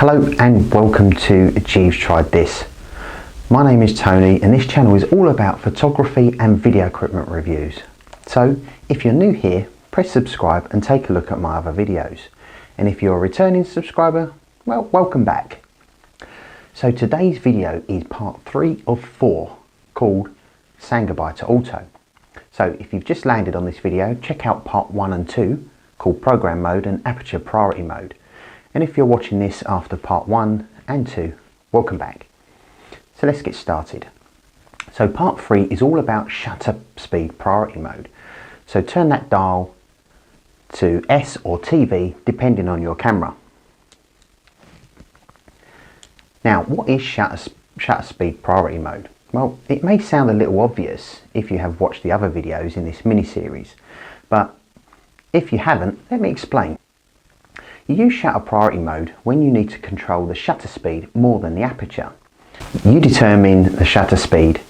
Hello and welcome to Jeeves Tried This. My name is Tony and this channel is all about photography and video equipment reviews. So if you're new here, press subscribe and take a look at my other videos. And if you're a returning subscriber, well, welcome back. So today's video is part 3 of 4 called Saying Goodbye to Auto. So if you've just landed on this video, check out part 1 and 2 called Program Mode and Aperture Priority Mode. And if you're watching this after part 1 and 2, welcome back. So let's get started. So part 3 is all about shutter speed priority mode. So turn that dial to S or TV depending on your camera. Now what is shutter speed priority mode? Well, it may sound a little obvious if you have watched the other videos in this mini-series, but if you haven't, let me explain. You use shutter priority mode when you need to control the shutter speed more than the aperture. You determine the shutter speed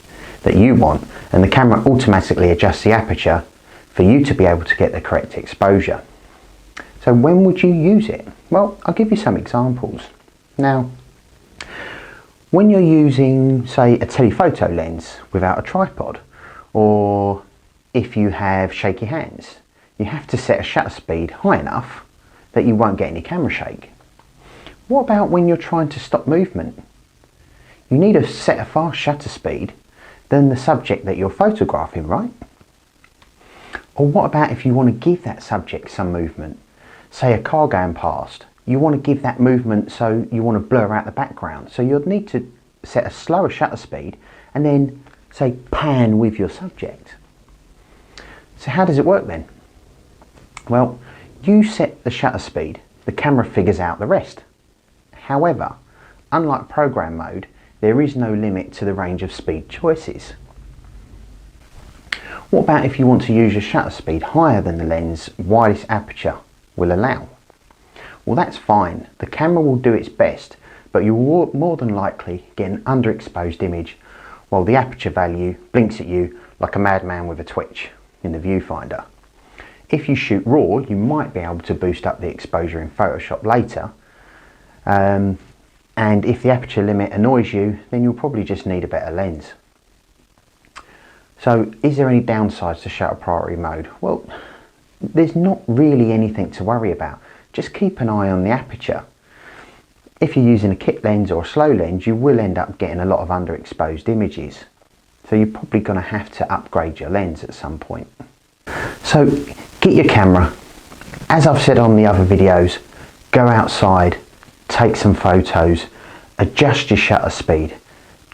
that you want and the camera automatically adjusts the aperture for you to be able to get the correct exposure. So when would you use it? Well, I'll give you some examples. Now, when you're using, say, a telephoto lens without a tripod, or if you have shaky hands, you have to set a shutter speed high enough that you won't get any camera shake. What about when you're trying to stop movement? You need to set a fast shutter speed than the subject that you're photographing, right? Or what about if you want to give that subject some movement? Say a car going past, you want to give that movement, so you want to blur out the background. So you'll need to set a slower shutter speed and then say pan with your subject. So how does it work then? Well, you set the shutter speed, the camera figures out the rest. However, unlike program mode, there is no limit to the range of speed choices. What about if you want to use your shutter speed higher than the lens widest aperture will allow? Well, that's fine. The camera will do its best, but you will more than likely get an underexposed image while the aperture value blinks at you like a madman with a twitch in the viewfinder. If you shoot RAW, you might be able to boost up the exposure in Photoshop later. And if the aperture limit annoys you, then you'll probably just need a better lens. So is there any downsides to shutter priority mode? Well, there's not really anything to worry about. Just keep an eye on the aperture. If you're using a kit lens or a slow lens, you will end up getting a lot of underexposed images. So you're probably going to have to upgrade your lens at some point. So get your camera, as I've said on the other videos, go outside, take some photos, adjust your shutter speed,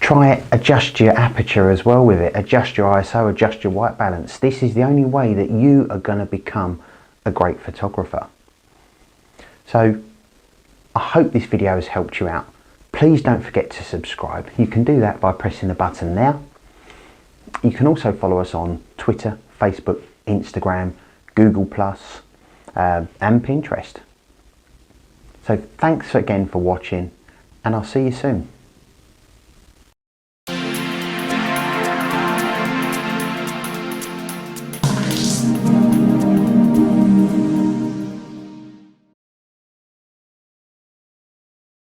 try it, adjust your aperture as well with it, adjust your ISO, adjust your white balance. This is the only way that you are going to become a great photographer. So I hope this video has helped you out. Please don't forget to subscribe. You can do that by pressing the button now. You can also follow us on Twitter, Facebook, Instagram, Google+, and Pinterest. So thanks again for watching, and I'll see you soon.